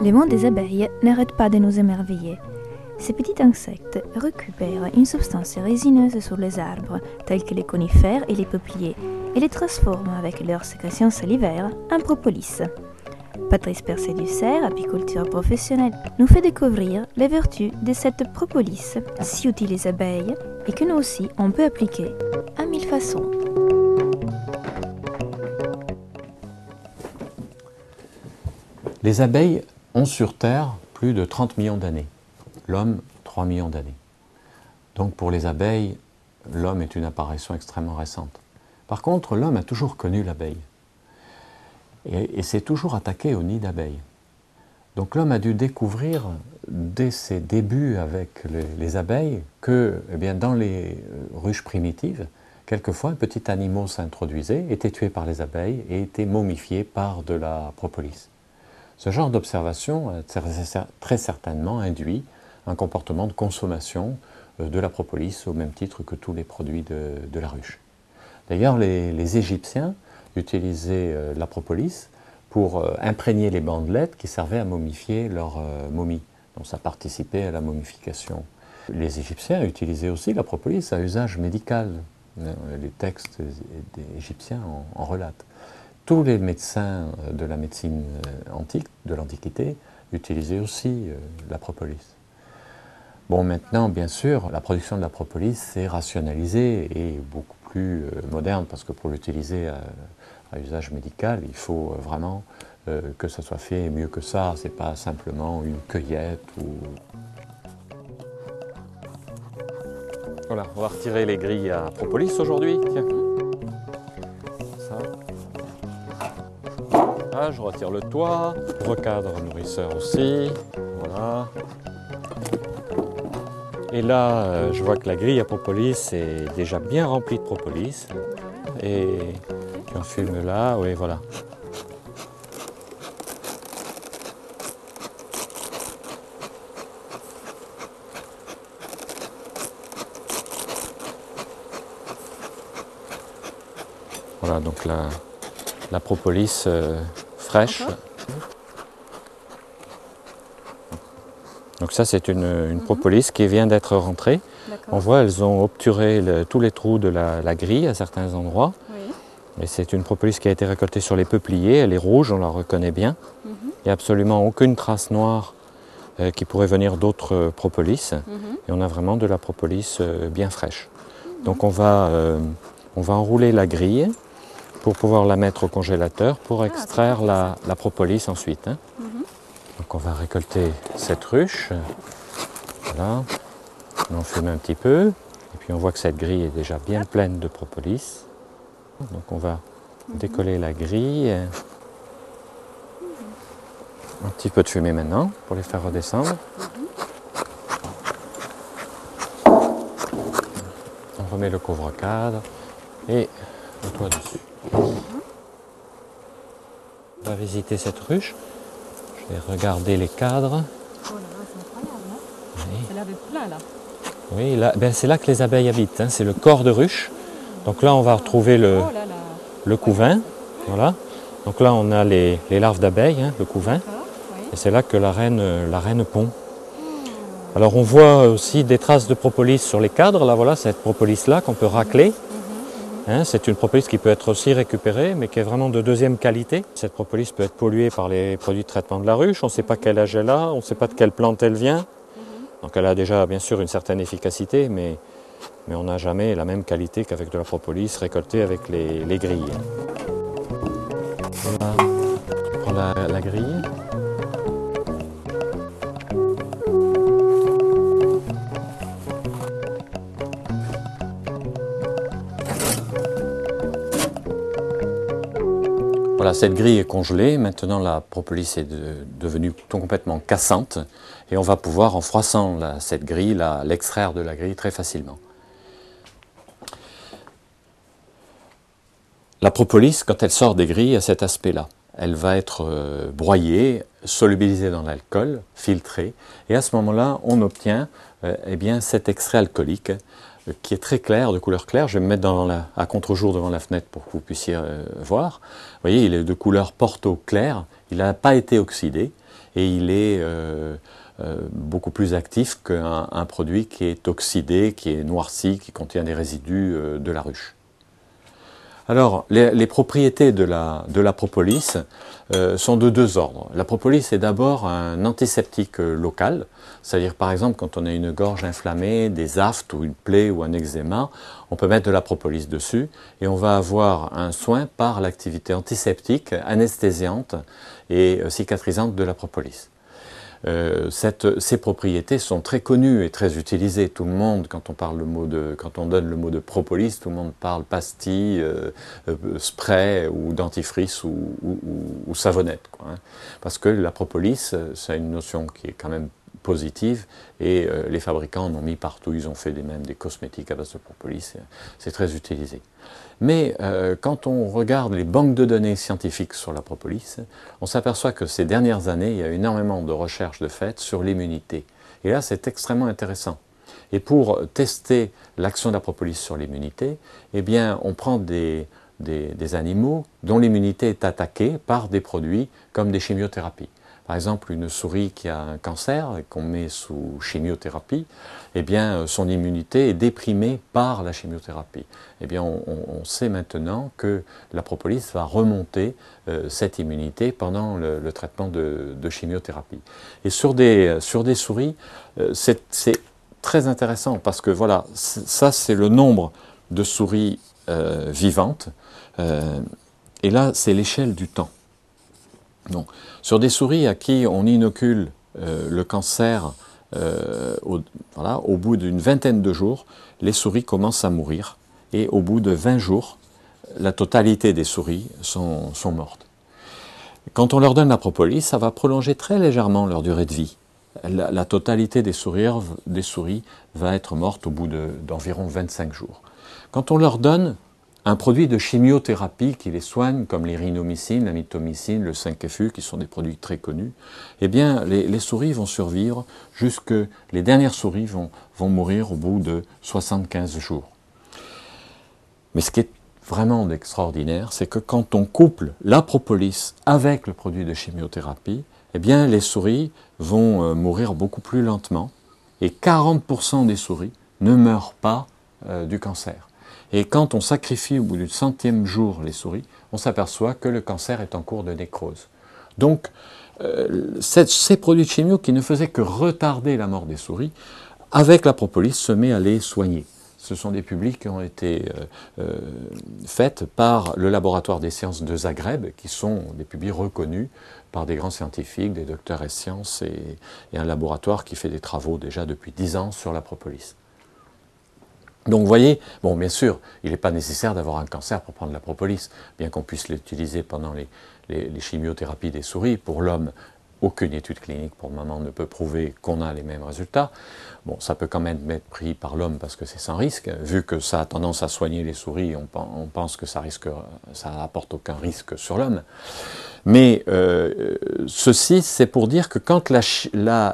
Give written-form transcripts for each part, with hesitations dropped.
Le monde des abeilles n'arrête pas de nous émerveiller. Ces petits insectes récupèrent une substance résineuse sur les arbres, tels que les conifères et les peupliers, et les transforment avec leur sécrétion salivaire en propolis. Patrice Percé-Dussert, apiculteur professionnel, nous fait découvrir les vertus de cette propolis, si utile aux abeilles, et que nous aussi on peut appliquer à 1000 façons. Les abeilles ont sur Terre plus de 30 millions d'années. L'homme, 3 millions d'années. Donc pour les abeilles, l'homme est une apparition extrêmement récente. Par contre, l'homme a toujours connu l'abeille. Et s'est toujours attaqué au nid d'abeilles. Donc l'homme a dû découvrir, dès ses débuts avec les abeilles, que dans les ruches primitives, quelquefois un petit animal s'introduisait, était tué par les abeilles et était momifié par de la propolis. Ce genre d'observation a très certainement induit un comportement de consommation de la propolis au même titre que tous les produits de la ruche. D'ailleurs, les Égyptiens utilisaient la propolis pour imprégner les bandelettes qui servaient à momifier leurs momies. Donc ça participait à la momification. Les Égyptiens utilisaient aussi la propolis à usage médical. Les textes égyptiens en relatent. Tous les médecins de la médecine antique, de l'Antiquité, utilisaient aussi la propolis. Bon, maintenant, bien sûr, la production de la propolis s'est rationalisée et beaucoup plus moderne, parce que pour l'utiliser à usage médical, il faut vraiment que ça soit fait mieux que ça. C'est pas simplement une cueillette ou... Voilà, on va retirer les grilles à propolis aujourd'hui. Tiens. Ça. Ah, je retire le toit. Recadre nourrisseur aussi. Voilà. Et là, je vois que la grille à propolis est déjà bien remplie de propolis. Et puis on fume là, oui, voilà. Voilà, donc la propolis fraîche. Donc ça, c'est une propolis qui vient d'être rentrée. On voit, elles ont obturé tous les trous de la grille à certains endroits. Oui. Et c'est une propolis qui a été récoltée sur les peupliers. Elle est rouge, on la reconnaît bien. Il n'y a absolument aucune trace noire qui pourrait venir d'autres propolis. Et on a vraiment de la propolis bien fraîche. Donc on va enrouler la grille pour pouvoir la mettre au congélateur pour extraire la propolis ensuite. Hein. Donc on va récolter cette ruche, voilà, on en fume un petit peu, et puis on voit que cette grille est déjà bien pleine de propolis. Donc on va décoller la grille, un petit peu de fumée maintenant pour les faire redescendre. On remet le couvre-cadre et le toit dessus. On va visiter cette ruche. Je vais regarder les cadres. Oh là là, c'est incroyable, non? Oui. Elle avait plein là. Oui, là, c'est là que les abeilles habitent, hein, c'est le corps de ruche. Donc là, on va retrouver le couvain. Voilà. Donc là, on a les larves d'abeilles, hein, le couvain. Oui. Et c'est là que la reine pond. Alors on voit aussi des traces de propolis sur les cadres. Là, voilà, cette propolis-là qu'on peut racler. Hein, c'est une propolis qui peut être aussi récupérée, mais qui est vraiment de deuxième qualité. Cette propolis peut être polluée par les produits de traitement de la ruche. On ne sait pas quel âge elle a, on ne sait pas de quelle plante elle vient. Donc elle a déjà bien sûr une certaine efficacité, mais on n'a jamais la même qualité qu'avec de la propolis récoltée avec les grilles. Voilà. Je prends la grille. Voilà, cette grille est congelée. Maintenant, la propolis est devenue complètement cassante et on va pouvoir, en froissant cette grille, l'extraire de la grille très facilement. La propolis, quand elle sort des grilles, a cet aspect-là. Elle va être broyée, solubilisée dans l'alcool, filtrée, et à ce moment-là, on obtient cet extrait alcoolique qui est très clair, de couleur claire. Je vais me mettre à contre-jour devant la fenêtre pour que vous puissiez voir. Vous voyez, il est de couleur porto clair, il n'a pas été oxydé et il est beaucoup plus actif qu'un produit qui est oxydé, qui est noirci, qui contient des résidus de la ruche. Alors, les propriétés de la propolis sont de deux ordres. La propolis est d'abord un antiseptique local, c'est-à-dire par exemple quand on a une gorge inflammée, des aftes ou une plaie ou un eczéma, on peut mettre de la propolis dessus et on va avoir un soin par l'activité antiseptique, anesthésiante et cicatrisante de la propolis. Ces propriétés sont très connues et très utilisées. Tout le monde, quand on donne le mot de propolis, tout le monde parle pastille, spray ou dentifrice ou savonnette, quoi, hein. Parce que la propolis, c'est une notion qui est quand même positive et les fabricants en ont mis partout. Ils ont fait même des cosmétiques à base de propolis. C'est très utilisé. Mais quand on regarde les banques de données scientifiques sur la propolis, on s'aperçoit que ces dernières années, il y a énormément de recherches de fait sur l'immunité. Et là, c'est extrêmement intéressant. Et pour tester l'action de la propolis sur l'immunité, eh bien, on prend des animaux dont l'immunité est attaquée par des produits comme des chimiothérapies. Par exemple, une souris qui a un cancer et qu'on met sous chimiothérapie, eh bien, son immunité est déprimée par la chimiothérapie. Eh bien, on sait maintenant que la propolis va remonter cette immunité pendant le traitement de chimiothérapie. Et sur des souris, c'est très intéressant parce que voilà, ça c'est le nombre de souris vivantes, et là c'est l'échelle du temps. Donc, sur des souris à qui on inocule le cancer, au bout d'une vingtaine de jours, les souris commencent à mourir. Et au bout de 20 jours, la totalité des souris sont mortes. Quand on leur donne la propolis, ça va prolonger très légèrement leur durée de vie. La totalité des souris va être morte au bout d'environ 25 jours. Quand on leur donne un produit de chimiothérapie qui les soigne, comme les rhinomycines, la mitomycine, le 5-FU, qui sont des produits très connus, eh bien, les souris vont survivre les dernières souris vont mourir au bout de 75 jours. Mais ce qui est vraiment extraordinaire, c'est que quand on couple la propolis avec le produit de chimiothérapie, eh bien, les souris vont mourir beaucoup plus lentement, et 40% des souris ne meurent pas du cancer. Et quand on sacrifie au bout du 100e jour les souris, on s'aperçoit que le cancer est en cours de nécrose. Donc, ces produits de chimio qui ne faisaient que retarder la mort des souris, avec la propolis, se met à les soigner. Ce sont des publics qui ont été faits par le laboratoire des sciences de Zagreb, qui sont des publics reconnus par des grands scientifiques, des docteurs en sciences, et un laboratoire qui fait des travaux déjà depuis 10 ans sur la propolis. Donc vous voyez, bon bien sûr, il n'est pas nécessaire d'avoir un cancer pour prendre la propolis, bien qu'on puisse l'utiliser pendant les chimiothérapies des souris. Pour l'homme, aucune étude clinique pour le moment ne peut prouver qu'on a les mêmes résultats. Bon, ça peut quand même être pris par l'homme parce que c'est sans risque. Vu que ça a tendance à soigner les souris, on pense que ça apporte aucun risque sur l'homme. Mais ceci, c'est pour dire que quand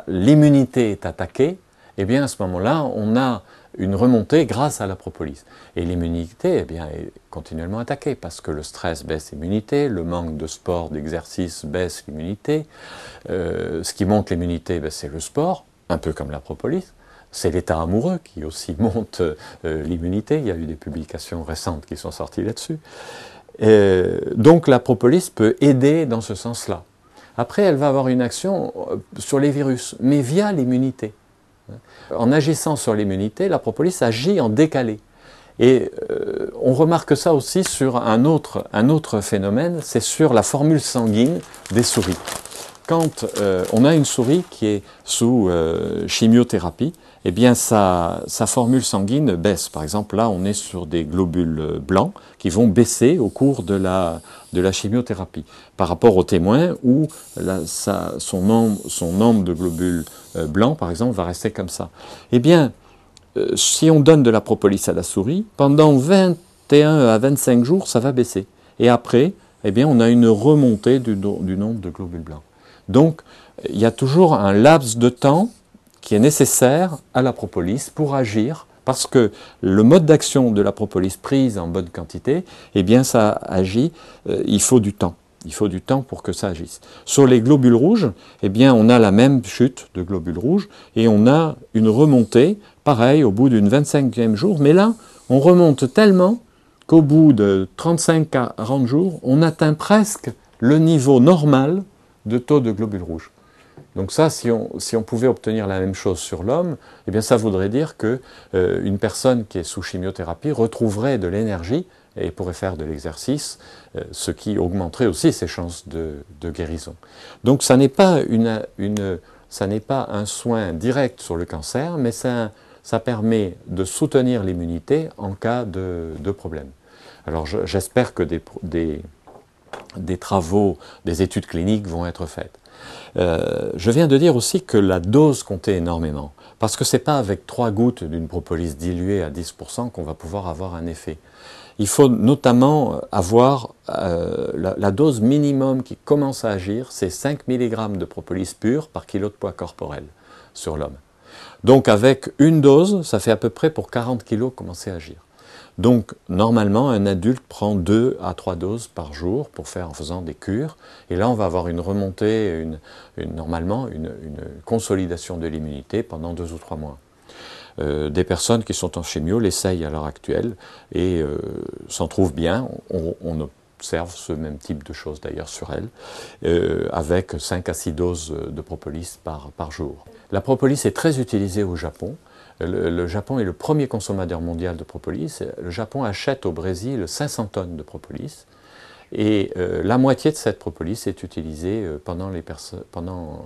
l'immunité est attaquée, eh bien à ce moment-là, on a une remontée grâce à la propolis. Et l'immunité eh bien, est continuellement attaquée parce que le stress baisse l'immunité, le manque de sport, d'exercice baisse l'immunité. Ce qui monte l'immunité, c'est le sport, un peu comme la propolis. C'est l'état amoureux qui aussi monte l'immunité. Il y a eu des publications récentes qui sont sorties là-dessus. Donc la propolis peut aider dans ce sens-là. Après, elle va avoir une action sur les virus, mais via l'immunité. En agissant sur l'immunité, la propolis agit en décalé. Et on remarque ça aussi sur un autre phénomène, c'est sur la formule sanguine des souris. Quand on a une souris qui est sous chimiothérapie, eh bien sa formule sanguine baisse. Par exemple, là, on est sur des globules blancs qui vont baisser au cours de la chimiothérapie. Par rapport au témoin où son nombre de globules blancs, par exemple, va rester comme ça. Eh bien, si on donne de la propolis à la souris, pendant 21 à 25 jours, ça va baisser. Et après, eh bien, on a une remontée du nombre de globules blancs. Donc, il y a toujours un laps de temps qui est nécessaire à la propolis pour agir Parce que le mode d'action de la propolis prise en bonne quantité, eh bien ça agit, il faut du temps. Il faut du temps pour que ça agisse. Sur les globules rouges, eh bien, on a la même chute de globules rouges et on a une remontée, pareil, au bout d'une 25e jour. Mais là, on remonte tellement qu'au bout de 35-40 jours, on atteint presque le niveau normal de taux de globules rouges. Donc ça, si on pouvait obtenir la même chose sur l'homme, eh bien, ça voudrait dire qu'une personne qui est sous chimiothérapie retrouverait de l'énergie et pourrait faire de l'exercice, ce qui augmenterait aussi ses chances de guérison. Donc ça n'est pas, ça n'est pas un soin direct sur le cancer, mais ça permet de soutenir l'immunité en cas de problème. Alors j'espère que des travaux, des études cliniques vont être faites. Je viens de dire aussi que la dose comptait énormément, parce que ce n'est pas avec 3 gouttes d'une propolis diluée à 10% qu'on va pouvoir avoir un effet. Il faut notamment avoir la dose minimum qui commence à agir, c'est 5 mg de propolis pur par kilo de poids corporel sur l'homme. Donc avec une dose, ça fait à peu près pour 40 kg commencer à agir. Donc normalement, un adulte prend 2 à 3 doses par jour pour faire en faisant des cures. Et là, on va avoir une remontée, normalement une consolidation de l'immunité pendant 2 ou 3 mois. Des personnes qui sont en chimio l'essayent à l'heure actuelle et s'en trouvent bien. On observe ce même type de choses d'ailleurs sur elles, avec 5 à 6 doses de propolis par jour. La propolis est très utilisée au Japon. Le Japon est le premier consommateur mondial de propolis. Le Japon achète au Brésil 500 tonnes de propolis. Et la moitié de cette propolis est utilisée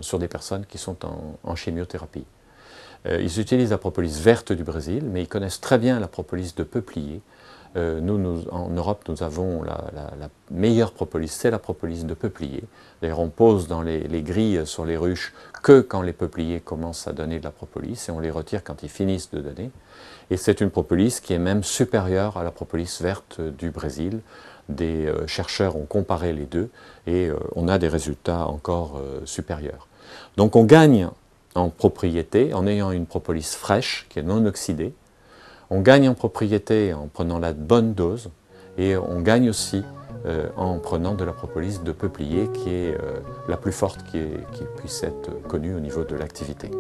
sur des personnes qui sont en chimiothérapie. Ils utilisent la propolis verte du Brésil, mais ils connaissent très bien la propolis de peuplier. Nous, en Europe, nous avons la meilleure propolis, c'est la propolis de peuplier. D'ailleurs, on pose dans les grilles sur les ruches que quand les peupliers commencent à donner de la propolis, et on les retire quand ils finissent de donner. Et c'est une propolis qui est même supérieure à la propolis verte du Brésil. Des chercheurs ont comparé les deux et on a des résultats encore supérieurs. Donc on gagne en propriété en ayant une propolis fraîche qui est non oxydée. On gagne en propriété en prenant la bonne dose et on gagne aussi en prenant de la propolis de peuplier qui est la plus forte qui puisse être connue au niveau de l'activité.